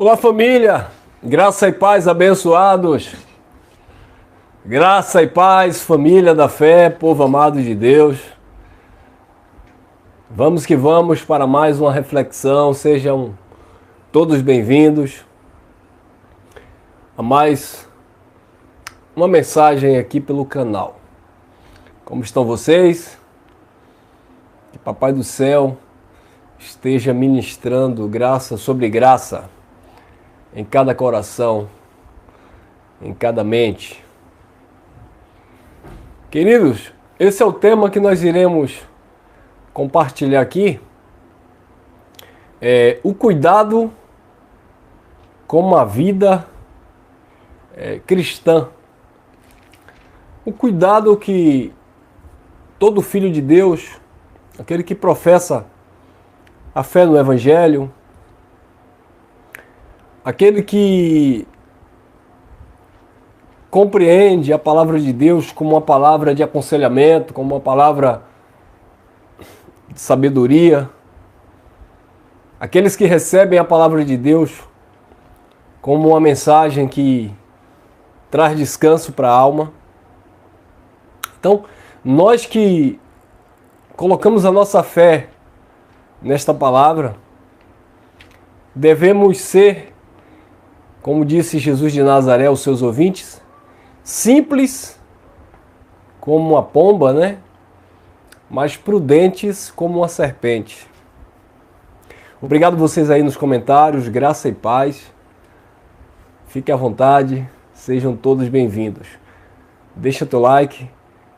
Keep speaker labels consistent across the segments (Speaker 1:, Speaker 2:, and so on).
Speaker 1: Olá, família! Graça e paz, abençoados! Graça e paz, família da fé, povo amado de Deus. Vamos que vamos para mais uma reflexão. Sejam todos bem-vindos a mais uma mensagem aqui pelo canal. Como estão vocês? Que Papai do Céu esteja ministrando graça sobre graça em cada coração, em cada mente. Queridos, esse é o tema que nós iremos compartilhar aqui. O cuidado com uma vida cristã. O cuidado que todo filho de Deus, aquele que professa a fé no Evangelho, aquele que compreende a palavra de Deus como uma palavra de aconselhamento, como uma palavra de sabedoria, aqueles que recebem a palavra de Deus como uma mensagem que traz descanso para a alma. Então, nós que colocamos a nossa fé nesta palavra, devemos ser, como disse Jesus de Nazaré aos seus ouvintes, simples como uma pomba, né? Mas prudentes como uma serpente. Obrigado vocês aí nos comentários, graça e paz. Fique à vontade, sejam todos bem-vindos. Deixa teu like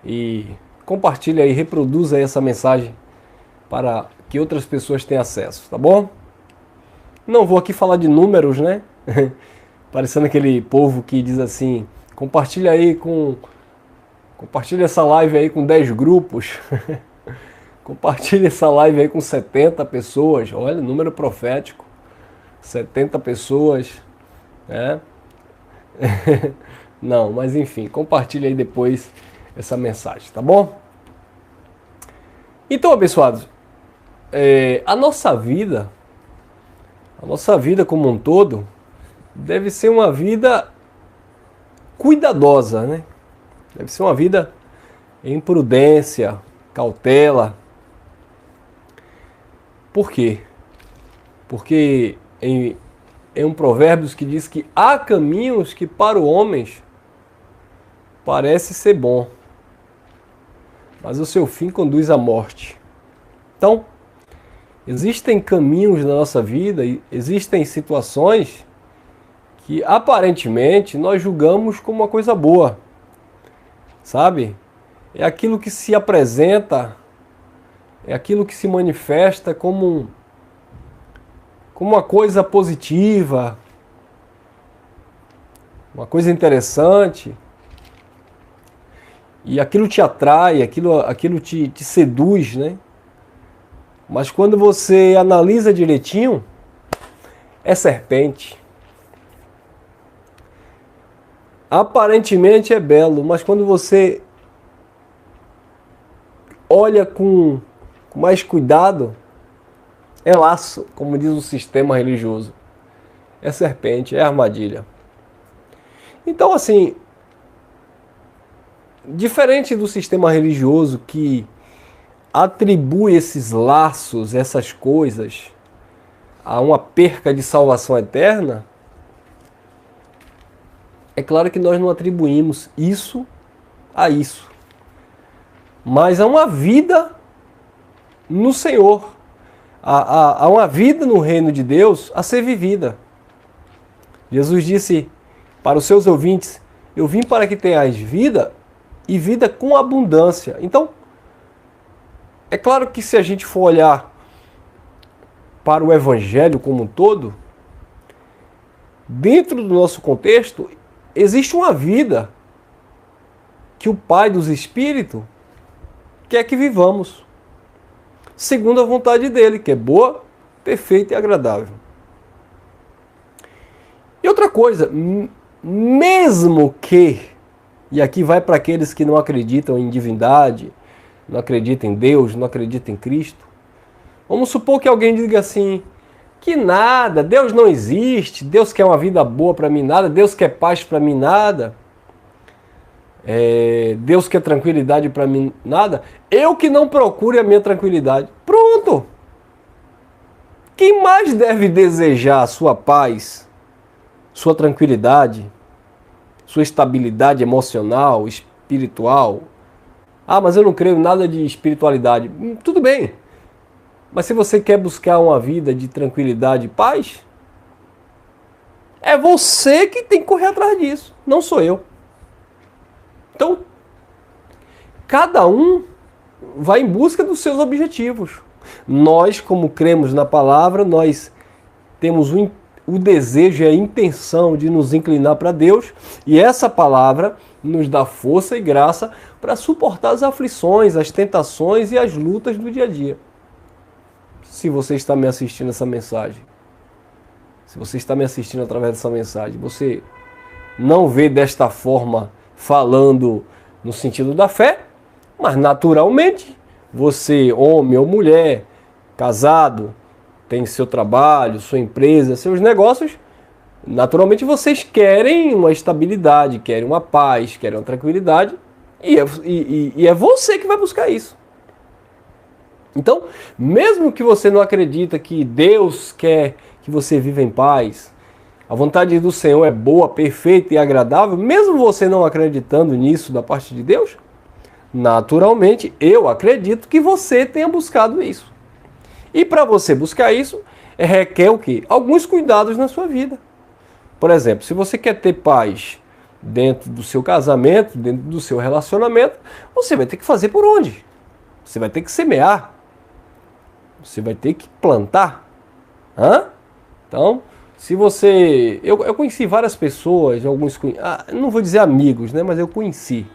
Speaker 1: e compartilha aí, reproduza aí essa mensagem para que outras pessoas tenham acesso, tá bom? Não vou aqui falar de números, né? Parecendo aquele povo que diz assim, compartilha essa live aí com 10 grupos. Compartilha essa live aí com 70 pessoas. Olha, número profético. 70 pessoas, né? Não, mas enfim, compartilha aí depois essa mensagem, tá bom? Então, abençoados, a nossa vida como um todo, deve ser uma vida cuidadosa, né? Deve ser uma vida em prudência, cautela. Por quê? Porque em um Provérbios que diz que há caminhos que para os homens parece ser bom, mas o seu fim conduz à morte. Então, existem caminhos na nossa vida, existem situações que aparentemente nós julgamos como uma coisa boa, sabe? É aquilo que se apresenta, é aquilo que se manifesta como uma coisa positiva, uma coisa interessante, e aquilo te atrai, aquilo te seduz, né? Mas quando você analisa direitinho, é serpente. Aparentemente é belo, mas quando você olha com mais cuidado, é laço, como diz o sistema religioso. É serpente, é armadilha. Então, assim, diferente do sistema religioso que atribui esses laços, essas coisas, a uma perca de salvação eterna, é claro que nós não atribuímos isso a isso, mas a uma vida no Senhor, a uma vida no reino de Deus a ser vivida. Jesus disse para os seus ouvintes, eu vim para que tenhais vida e vida com abundância. Então, é claro que se a gente for olhar para o Evangelho como um todo, dentro do nosso contexto, existe uma vida que o Pai dos Espíritos quer que vivamos, segundo a vontade dele, que é boa, perfeita e agradável. E outra coisa, mesmo que, e aqui vai para aqueles que não acreditam em divindade, não acreditam em Deus, não acreditam em Cristo, vamos supor que alguém diga assim, Que nada, Deus não existe, Deus quer uma vida boa para mim nada, Deus quer paz para mim nada, Deus quer tranquilidade para mim nada, eu que não procure a minha tranquilidade. Pronto! Quem mais deve desejar sua paz, sua tranquilidade, sua estabilidade emocional, espiritual? Ah, mas eu não creio em nada de espiritualidade. Tudo bem. Mas se você quer buscar uma vida de tranquilidade e paz, é você que tem que correr atrás disso, não sou eu. Então, cada um vai em busca dos seus objetivos. Nós, como cremos na palavra, nós temos o desejo e a intenção de nos inclinar para Deus, e essa palavra nos dá força e graça para suportar as aflições, as tentações e as lutas do dia a dia. Se você está me assistindo essa mensagem, se você está me assistindo através dessa mensagem, você não vê desta forma falando no sentido da fé, mas naturalmente você, homem ou mulher, casado, tem seu trabalho, sua empresa, seus negócios, naturalmente vocês querem uma estabilidade, querem uma paz, querem uma tranquilidade, e é você que vai buscar isso. Então, mesmo que você não acredita que Deus quer que você viva em paz, a vontade do Senhor é boa, perfeita e agradável, mesmo você não acreditando nisso da parte de Deus, naturalmente eu acredito que você tenha buscado isso. E para você buscar isso, requer o quê? Alguns cuidados na sua vida. Por exemplo, se você quer ter paz dentro do seu casamento, dentro do seu relacionamento, você vai ter que fazer por onde? Você vai ter que semear. Você vai ter que plantar. Então, se você... Eu conheci várias pessoas, não vou dizer amigos, né, mas eu conheci.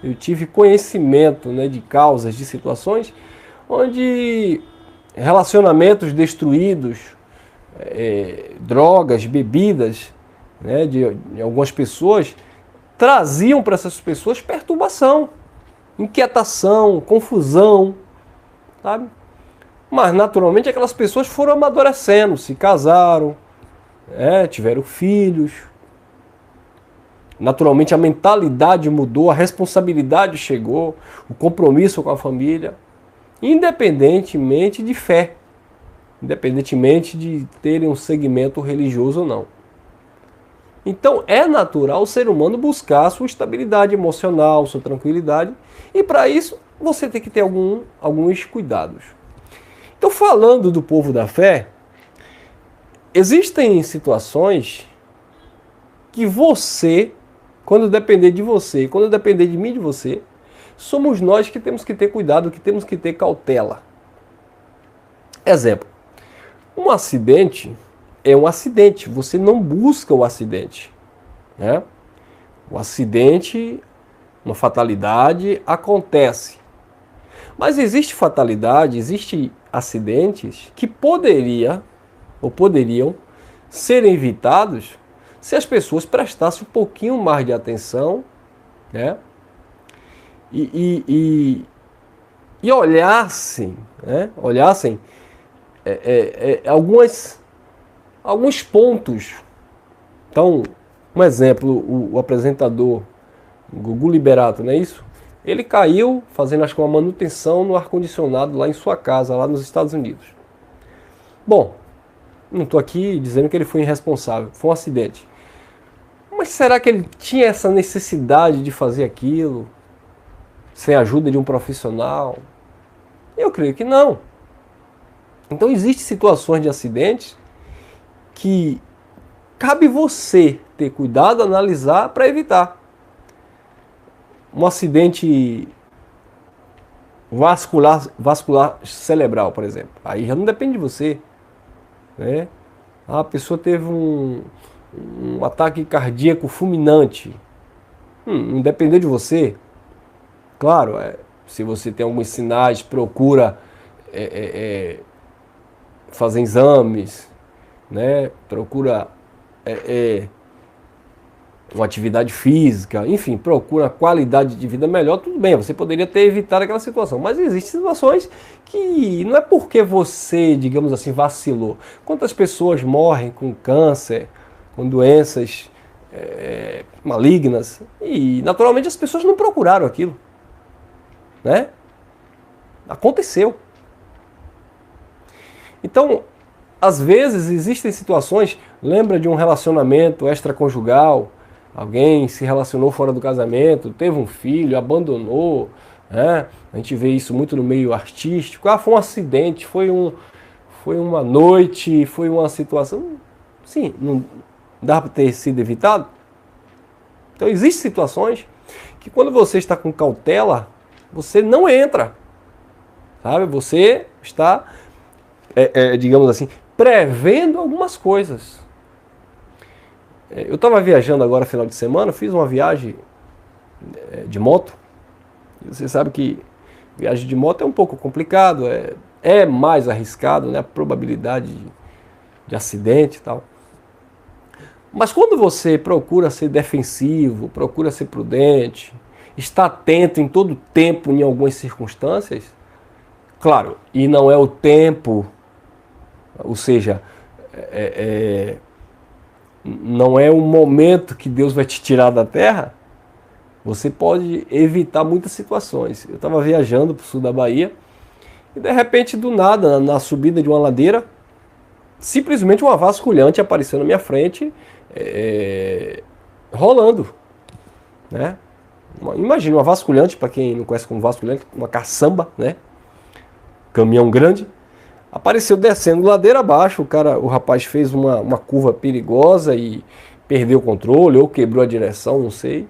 Speaker 1: Eu tive conhecimento, né, de causas, de situações onde relacionamentos destruídos, drogas, bebidas, né, de algumas pessoas, traziam para essas pessoas perturbação, inquietação, confusão, sabe? Mas naturalmente aquelas pessoas foram amadurecendo, se casaram, tiveram filhos. Naturalmente a mentalidade mudou, a responsabilidade chegou, o compromisso com a família, independentemente de fé, independentemente de terem um segmento religioso ou não. Então é natural o ser humano buscar a sua estabilidade emocional, sua tranquilidade, e para isso você tem que ter alguns cuidados. Então, falando do povo da fé, existem situações que você, quando depender de você, quando depender de mim, de você, somos nós que temos que ter cuidado, que temos que ter cautela. Exemplo, um acidente é um acidente, você não busca o acidente, né? O acidente, uma fatalidade, acontece. Mas existe fatalidade, existe acidentes que poderiam ser evitados se as pessoas prestassem um pouquinho mais de atenção, né? E olhassem, né? Alguns pontos. Então, um exemplo, o apresentador Gugu Liberato, não é isso? Ele caiu fazendo, acho que, uma manutenção no ar-condicionado lá em sua casa, lá nos Estados Unidos. Bom, não estou aqui dizendo que ele foi irresponsável, foi um acidente. Mas será que ele tinha essa necessidade de fazer aquilo sem a ajuda de um profissional? Eu creio que não. Então existem situações de acidentes que cabe você ter cuidado, analisar para evitar. Um acidente vascular cerebral, por exemplo. Aí já não depende de você, né? A pessoa teve um ataque cardíaco fulminante. Não depender de você. Claro, se você tem alguns sinais, procura fazer exames, né? Procura uma atividade física, enfim, procura uma qualidade de vida melhor, tudo bem, você poderia ter evitado aquela situação. Mas existem situações que não é porque você, digamos assim, vacilou. Quantas pessoas morrem com câncer, com doenças malignas, e naturalmente as pessoas não procuraram aquilo, né? Aconteceu. Então, às vezes existem situações, lembra de um relacionamento extraconjugal, alguém se relacionou fora do casamento, teve um filho, abandonou, né? A gente vê isso muito no meio artístico. Ah, foi um acidente, foi uma noite, foi uma situação. Sim, não dá para ter sido evitado. Então existem situações que quando você está com cautela, você não entra, sabe? Você está, digamos assim, prevendo algumas coisas. Eu estava viajando agora final de semana, fiz uma viagem de moto. Você sabe que viagem de moto é um pouco complicado, é mais arriscado, né? A probabilidade de acidente e tal. Mas quando você procura ser defensivo, procura ser prudente, está atento em todo tempo em algumas circunstâncias, claro, e não é o tempo, ou seja, não é o momento que Deus vai te tirar da terra, você pode evitar muitas situações. Eu estava viajando para o sul da Bahia e de repente, do nada, na subida de uma ladeira, simplesmente uma vasculhante apareceu na minha frente, rolando, né? Imagina uma vasculhante, para quem não conhece como vasculhante, uma caçamba, né? Caminhão grande. Apareceu descendo ladeira abaixo, o rapaz fez uma curva perigosa e perdeu o controle ou quebrou a direção, não sei.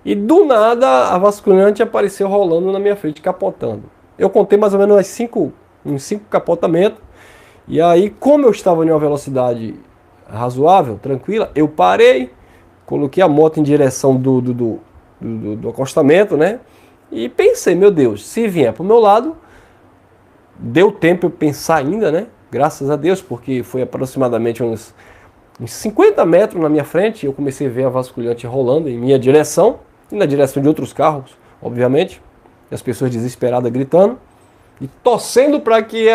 Speaker 1: E do nada a vasculhante apareceu rolando na minha frente, capotando. Eu contei mais ou menos uns 5 capotamentos. E aí, como eu estava em uma velocidade razoável, tranquila, eu parei, coloquei a moto em direção do acostamento, né? E pensei, meu Deus, se vier para o meu lado, deu tempo eu pensar ainda, né? Graças a Deus, porque foi aproximadamente uns 50 metros na minha frente, eu comecei a ver a vasculhante rolando em minha direção, e na direção de outros carros, obviamente, e as pessoas desesperadas gritando, e torcendo para que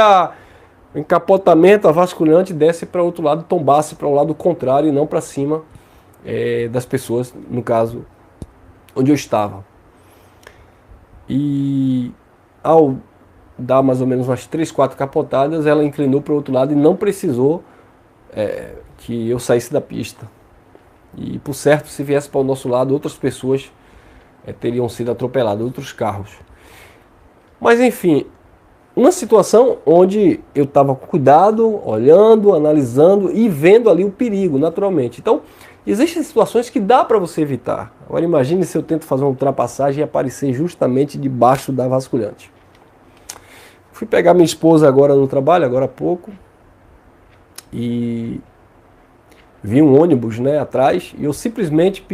Speaker 1: o encapotamento, a vasculhante, desse para o outro lado, tombasse para o lado contrário e não para cima das pessoas, no caso, onde eu estava. E ao dar mais ou menos umas 3, 4 capotadas, ela inclinou para o outro lado e não precisou que eu saísse da pista. E por certo, se viesse para o nosso lado, outras pessoas teriam sido atropeladas, outros carros. Mas enfim, uma situação onde eu estava com cuidado, olhando, analisando e vendo ali o perigo, naturalmente. Então, existem situações que dá para você evitar. Agora imagine se eu tento fazer uma ultrapassagem e aparecer justamente debaixo da vasculhante. Fui pegar minha esposa agora no trabalho, agora há pouco, e vi um ônibus, né, atrás, e eu simplesmente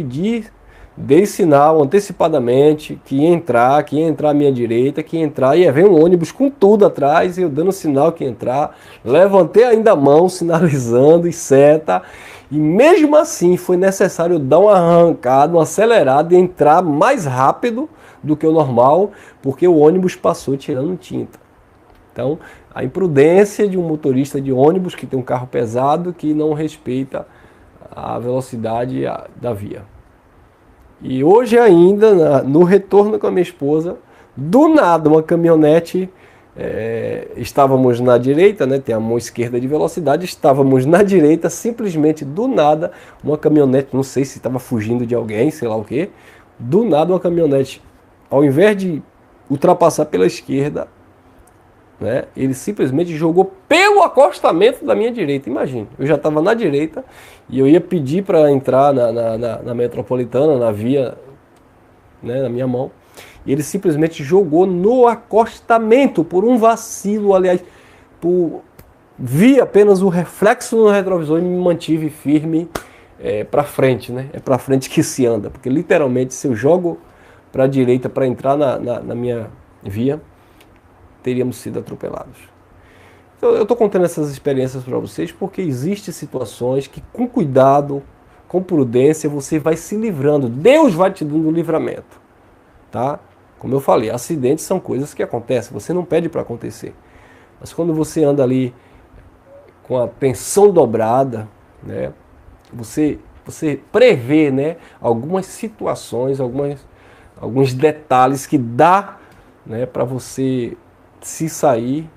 Speaker 1: dei sinal antecipadamente que ia entrar à minha direita, que ia entrar, ia ver um ônibus com tudo atrás, e eu dando sinal que ia entrar, levantei ainda a mão, sinalizando e seta, e mesmo assim foi necessário dar uma arrancada, uma acelerada e entrar mais rápido do que o normal, porque o ônibus passou tirando tinta. Então, a imprudência de um motorista de ônibus que tem um carro pesado que não respeita a velocidade da via. E hoje ainda, no retorno com a minha esposa, do nada uma caminhonete, estávamos na direita, né, tem a mão esquerda de velocidade, estávamos na direita, simplesmente do nada, uma caminhonete, não sei se estava fugindo de alguém, sei lá o que, do nada uma caminhonete, ao invés de ultrapassar pela esquerda, né, ele simplesmente jogou pelo acostamento da minha direita. Imagina, eu já estava na direita e eu ia pedir para entrar na metropolitana, na via, né, na minha mão. E ele simplesmente jogou no acostamento por um vacilo, aliás, vi apenas o reflexo no retrovisor e me mantive firme para frente, né? É para frente que se anda, porque literalmente se eu jogo para a direita para entrar na minha via, teríamos sido atropelados. Então, eu estou contando essas experiências para vocês porque existem situações que, com cuidado, com prudência, você vai se livrando. Deus vai te dando livramento, tá? Como eu falei, acidentes são coisas que acontecem, você não pede para acontecer. Mas quando você anda ali com a tensão dobrada, né, você prevê, né, algumas situações, alguns detalhes que dá, né, para você se sair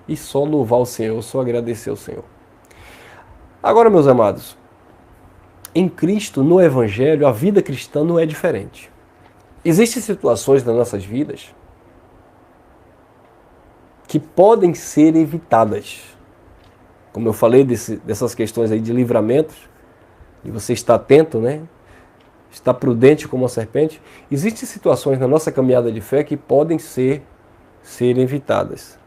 Speaker 1: e só louvar o Senhor, só agradecer ao Senhor. Agora, meus amados, em Cristo, no Evangelho, a vida cristã não é diferente. Existem situações nas nossas vidas que podem ser evitadas. Como eu falei dessas questões aí de livramentos, e você está atento, né? Está prudente como a serpente. Existem situações na nossa caminhada de fé que podem ser evitadas.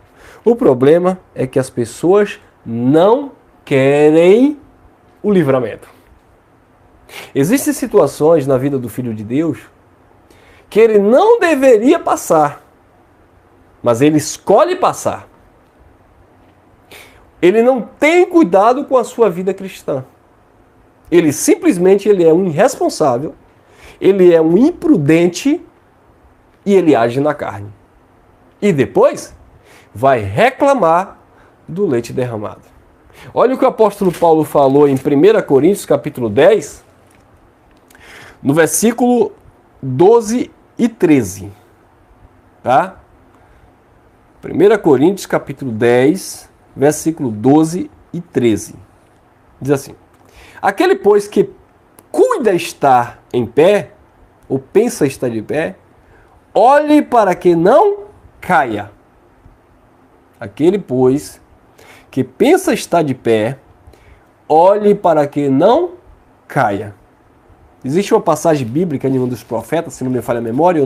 Speaker 1: O problema é que as pessoas não querem o livramento. Existem situações na vida do Filho de Deus que ele não deveria passar, mas ele escolhe passar. Ele não tem cuidado com a sua vida cristã. Ele simplesmente é um irresponsável, ele é um imprudente e ele age na carne. E depois vai reclamar do leite derramado. Olha o que o apóstolo Paulo falou em 1 Coríntios capítulo 10, no versículo 12 e 13. Tá? 1 Coríntios capítulo 10, versículo 12 e 13. Diz assim: aquele, pois, que cuida estar em pé, ou pensa estar de pé, olhe para que não caia. Aquele, pois, que pensa estar de pé, olhe para que não caia. Existe uma passagem bíblica em um dos profetas, se não me falha a memória,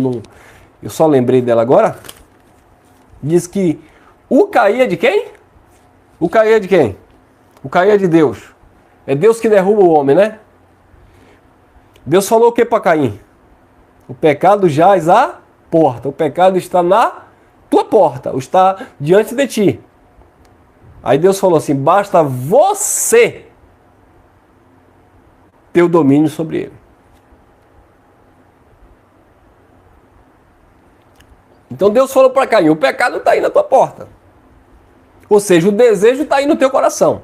Speaker 1: eu só lembrei dela agora. Diz que o cair é de quem? O cair é de quem? O cair é de Deus. É Deus que derruba o homem, né? Deus falou o que para Caim? O pecado jaz à porta. O pecado está na tua porta, está diante de ti. Aí Deus falou assim: basta você ter o domínio sobre ele. Então Deus falou para Caim: o pecado está aí na tua porta. Ou seja, o desejo está aí no teu coração.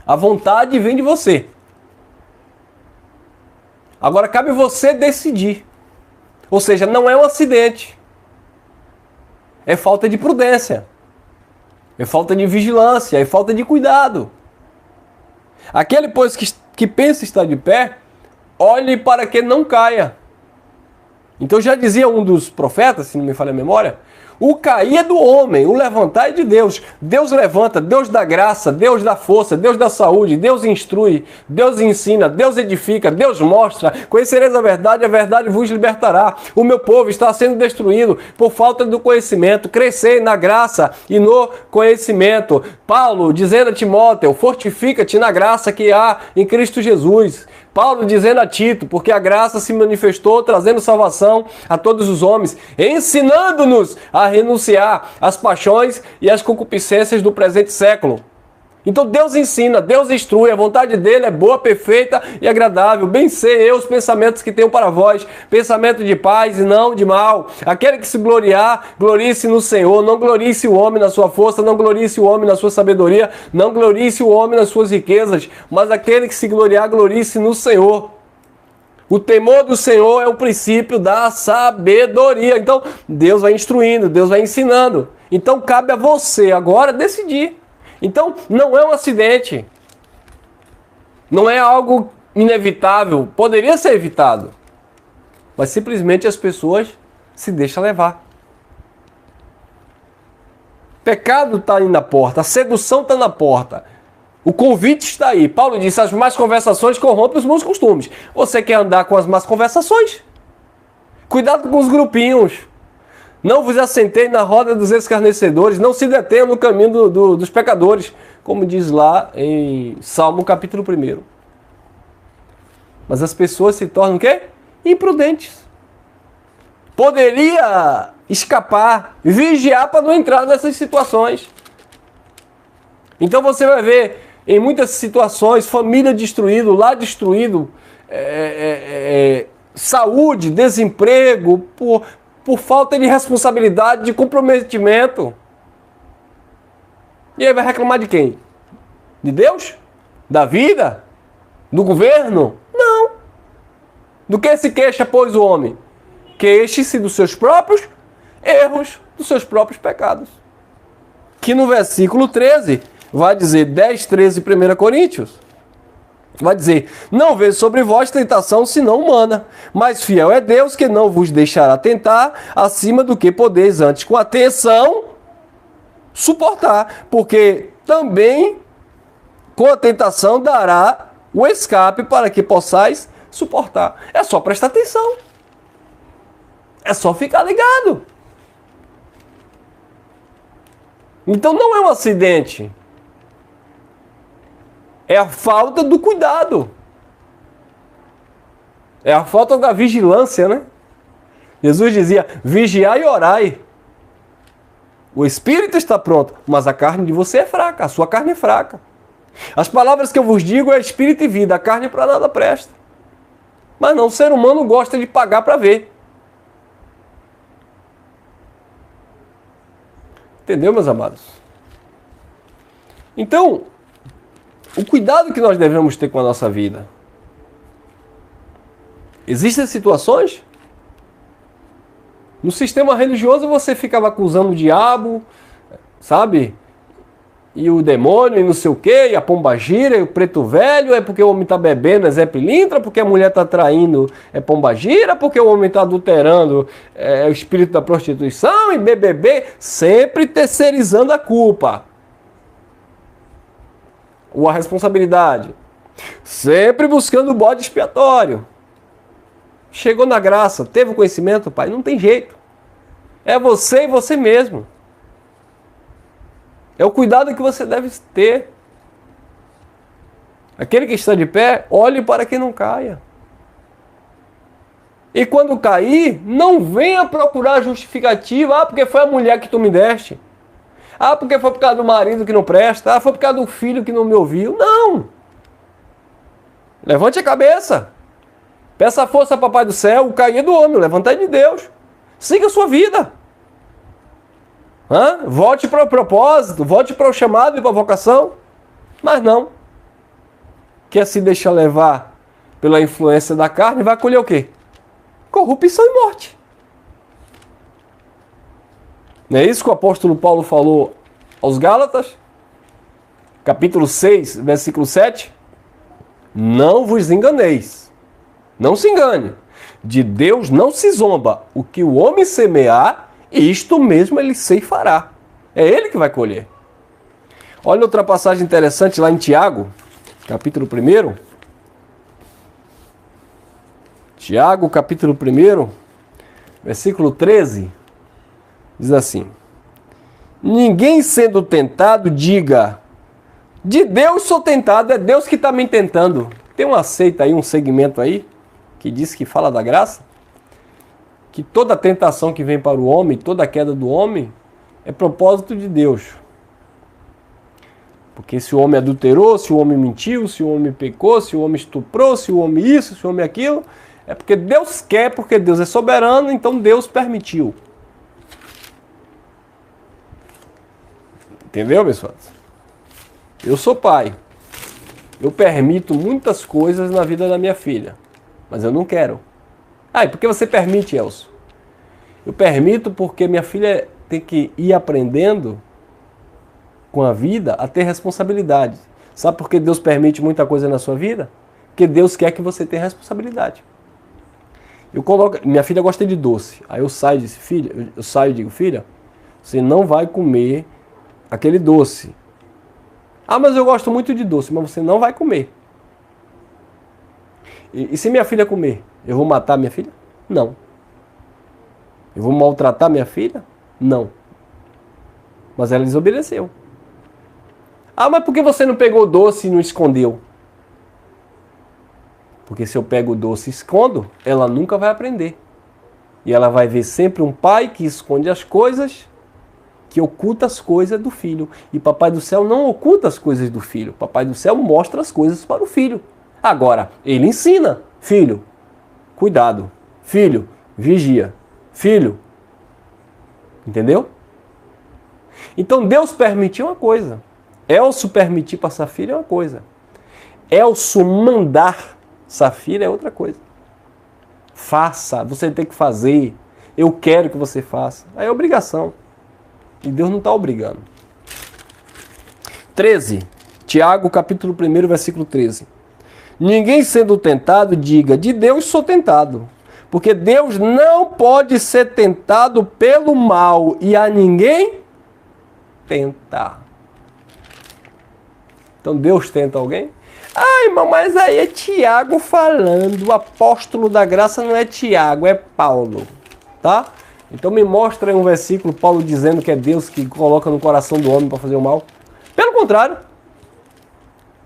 Speaker 1: A vontade vem de você. Agora cabe você decidir. Ou seja, não é um acidente. É falta de prudência. É falta de vigilância. É falta de cuidado. Aquele, pois, que pensa estar de pé, olhe para que não caia. Então já dizia um dos profetas, se não me falha a memória, o cair é do homem, o levantar é de Deus. Deus levanta, Deus dá graça, Deus dá força, Deus dá saúde, Deus instrui, Deus ensina, Deus edifica, Deus mostra. Conhecereis a verdade vos libertará. O meu povo está sendo destruído por falta do conhecimento. Crescei na graça e no conhecimento. Paulo dizendo a Timóteo: fortifica-te na graça que há em Cristo Jesus. Paulo dizendo a Tito: porque a graça se manifestou trazendo salvação a todos os homens, ensinando-nos a renunciar às paixões e às concupiscências do presente século. Então Deus ensina, Deus instrui, a vontade dele é boa, perfeita e agradável. Bem sei eu os pensamentos que tenho para vós, pensamento de paz e não de mal. Aquele que se gloriar, glorie-se no Senhor. Não glorie-se o homem na sua força, não glorie-se o homem na sua sabedoria, não glorie-se o homem nas suas riquezas, mas aquele que se gloriar, glorie-se no Senhor. O temor do Senhor é o princípio da sabedoria. Então Deus vai instruindo, Deus vai ensinando. Então cabe a você agora decidir. Então, não é um acidente, não é algo inevitável, poderia ser evitado, mas simplesmente as pessoas se deixam levar. Pecado está aí na porta, a sedução está na porta, o convite está aí. Paulo disse: as más conversações corrompem os bons costumes. Você quer andar com as más conversações? Cuidado com os grupinhos. Não vos assentei na roda dos escarnecedores, não se detenham no caminho dos pecadores, como diz lá em Salmo capítulo 1. Mas as pessoas se tornam o quê? Imprudentes. Poderia escapar, vigiar para não entrar nessas situações. Então você vai ver Em muitas situações, família destruída, lar destruído, saúde, desemprego, por falta de responsabilidade, de comprometimento. E aí vai reclamar de quem? De Deus? Da vida? Do governo? Não. Do que se queixa, pois, o homem? Queixe-se dos seus próprios erros, dos seus próprios pecados. Que no versículo 13, vai dizer 10, 13, 1 Coríntios, vai dizer, não vejo sobre vós tentação senão humana, mas fiel é Deus que não vos deixará tentar acima do que podeis antes com atenção suportar, porque também com a tentação dará o escape para que possais suportar. É só prestar atenção. É só ficar ligado. Então não é um acidente. É a falta do cuidado. É a falta da vigilância, né? Jesus dizia, vigiai e orai. O espírito está pronto, mas a carne de você é fraca, a sua carne é fraca. As palavras que eu vos digo é espírito e vida, a carne para nada presta. Mas não, o ser humano gosta de pagar para ver. Entendeu, meus amados? Então, o cuidado que nós devemos ter com a nossa vida. Existem situações? No sistema religioso você ficava acusando o diabo, sabe? E o demônio, e não sei o quê, e a pombagira, e o preto velho, é porque o homem está bebendo, é Zé Pilintra, porque a mulher está traindo, é pombagira, porque o homem está adulterando, é o espírito da prostituição, e BBB, sempre terceirizando a culpa. Ou a responsabilidade. Sempre buscando o bode expiatório. Chegou na graça, teve o conhecimento, pai, não tem jeito. É você e você mesmo. É o cuidado que você deve ter. Aquele que está de pé, olhe para que não caia. E quando cair, não venha procurar justificativa. Ah, porque foi a mulher que tu me deste. Ah, porque foi por causa do marido que não presta. Ah, foi por causa do filho que não me ouviu. Não! Levante a cabeça. Peça força, papai do céu. O cair é do homem, o levantar é de Deus. Siga a sua vida. Volte para o propósito, volte para o chamado e para a vocação. Mas não. Quer se deixar levar pela influência da carne, vai colher o quê? Corrupção e morte. Não é isso que o apóstolo Paulo falou aos Gálatas? Capítulo 6, versículo 7. Não vos enganeis. Não se engane. De Deus não se zomba. O que o homem semear, isto mesmo ele ceifará. É ele que vai colher. Olha outra passagem interessante lá em Tiago, capítulo 1. Tiago, capítulo 1, versículo 13, diz assim: ninguém sendo tentado diga, de Deus sou tentado, é Deus que está me tentando. Tem uma seita aí, um segmento aí, que diz que fala da graça, que toda tentação que vem para o homem, toda queda do homem, é propósito de Deus. Porque se o homem adulterou, se o homem mentiu, se o homem pecou, se o homem estuprou, se o homem isso, se o homem aquilo, é porque Deus quer, porque Deus é soberano, então Deus permitiu. Entendeu, pessoal? Eu sou pai. Eu permito muitas coisas na vida da minha filha, mas eu não quero. Ah, e por que você permite, Elcio? Eu permito porque minha filha tem que ir aprendendo com a vida a ter responsabilidade. Sabe por que Deus permite muita coisa na sua vida? Porque Deus quer que você tenha responsabilidade. Minha filha gosta de doce. Aí eu saio e digo, filha, você não vai comer aquele doce. Ah, mas eu gosto muito de doce, mas você não vai comer. E se minha filha comer, eu vou matar minha filha? Não. Eu vou maltratar minha filha? Não. Mas ela desobedeceu. Ah, mas por que você não pegou o doce e não escondeu? Porque se eu pego o doce e escondo, ela nunca vai aprender. E ela vai ver sempre um pai que esconde as coisas que oculta as coisas do filho. E Papai do Céu não oculta as coisas do filho. Papai do Céu mostra as coisas para o filho. Agora, ele ensina. Filho, cuidado. Filho, vigia. Filho. Entendeu? Então Deus permitiu uma coisa. Elcio permitir para Safira é uma coisa. Elcio mandar Safira é outra coisa. Faça, você tem que fazer. Eu quero que você faça. Aí é obrigação. E Deus não está obrigando. 13. Tiago, capítulo 1, versículo 13. Ninguém sendo tentado, diga, de Deus sou tentado. Porque Deus não pode ser tentado pelo mal e a ninguém tentar. Então Deus tenta alguém? Ah, irmão, mas aí é Tiago falando. O apóstolo da graça não é Tiago, é Paulo. Tá? Então me mostra aí um versículo, Paulo dizendo que é Deus que coloca no coração do homem para fazer o mal. Pelo contrário.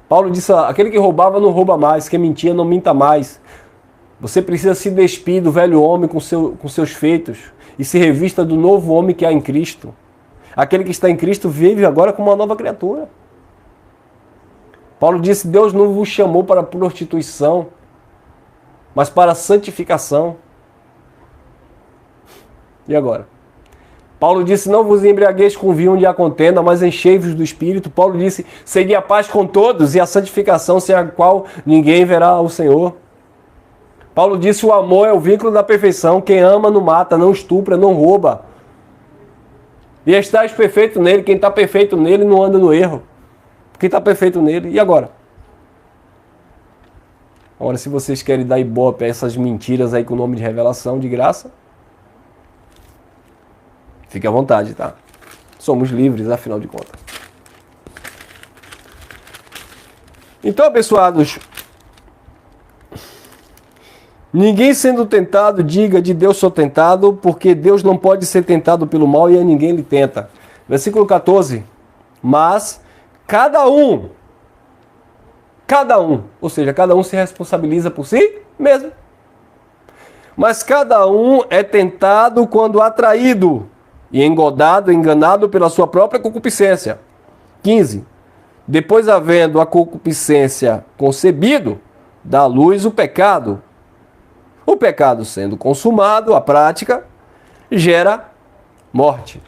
Speaker 1: Paulo disse, aquele que roubava não rouba mais, que mentia não minta mais. Você precisa se despir do velho homem com seus feitos e se revista do novo homem que há em Cristo. Aquele que está em Cristo vive agora como uma nova criatura. Paulo disse, Deus não vos chamou para prostituição, mas para santificação. E agora? Paulo disse, não vos embriagueis com vinho onde há contenda, mas enchei-vos do Espírito. Paulo disse, segui a paz com todos e a santificação, sem a qual ninguém verá o Senhor. Paulo disse, o amor é o vínculo da perfeição. Quem ama não mata, não estupra, não rouba. E estás perfeito nele. Quem está perfeito nele não anda no erro. Quem está perfeito nele. E agora? Agora, se vocês querem dar ibope a essas mentiras aí com o nome de revelação, de graça, fique à vontade, tá? Somos livres, afinal de contas. Então, abençoados, ninguém sendo tentado, diga, de Deus sou tentado, porque Deus não pode ser tentado pelo mal e a ninguém lhe tenta. Versículo 14. Mas cada um, ou seja, cada um se responsabiliza por si mesmo. Mas cada um é tentado quando atraído e enganado pela sua própria concupiscência. 15. Depois, havendo a concupiscência concebido, dá à luz o pecado. O pecado sendo consumado, a prática, gera morte.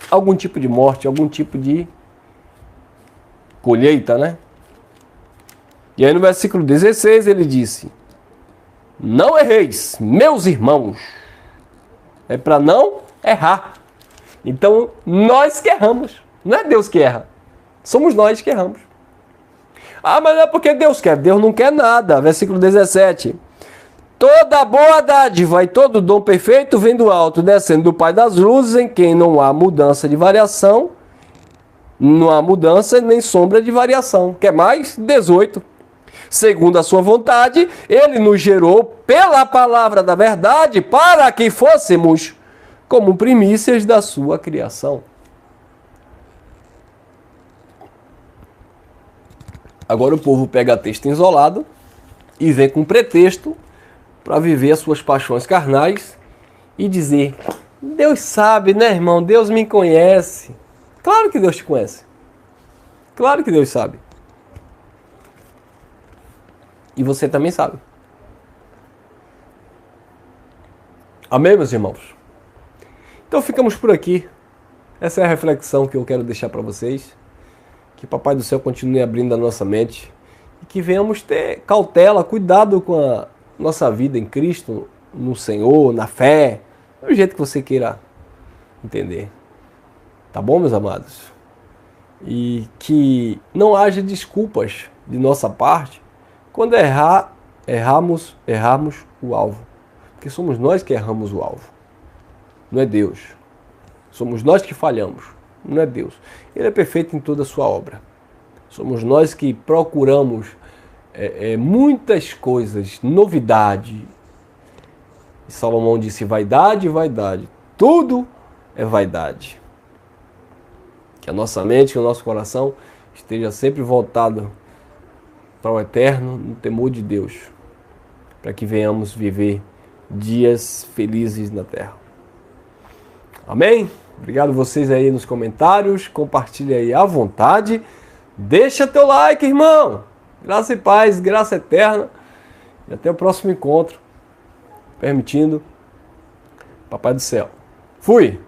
Speaker 1: Algum tipo de morte, algum tipo de colheita, né? E aí no versículo 16 ele disse, não erreis, meus irmãos. É para não errar. Então, nós que erramos. Não é Deus que erra. Somos nós que erramos. Ah, mas não é porque Deus quer. Deus não quer nada. Versículo 17. Toda boa dádiva e todo dom perfeito vem do alto, descendo do Pai das luzes, em quem não há mudança de variação. Não há mudança nem sombra de variação. Quer mais? 18. Segundo a sua vontade, ele nos gerou pela palavra da verdade para que fôssemos como primícias da sua criação. Agora o povo pega texto isolado e vem com pretexto para viver as suas paixões carnais e dizer, Deus sabe, né, irmão? Deus me conhece. Claro que Deus te conhece. Claro que Deus sabe. E você também sabe. Amém, meus irmãos? Então ficamos por aqui. Essa é a reflexão que eu quero deixar para vocês. Que Papai do Céu continue abrindo a nossa mente. E que venhamos ter cautela, cuidado com a nossa vida em Cristo, no Senhor, na fé. Do jeito que você queira entender. Tá bom, meus amados? E que não haja desculpas de nossa parte quando errarmos o alvo. Porque somos nós que erramos o alvo. Não é Deus. Somos nós que falhamos. Não é Deus. Ele é perfeito em toda a sua obra. Somos nós que procuramos muitas coisas, novidade. E Salomão disse, vaidade, vaidade. Tudo é vaidade. Que a nossa mente, que o nosso coração esteja sempre voltado para o eterno, no temor de Deus, para que venhamos viver dias felizes na terra. Amém? Obrigado vocês aí nos comentários, compartilha aí à vontade. Deixa teu like, irmão. Graça e paz, graça eterna. E até o próximo encontro, permitindo, Papai do Céu. Fui!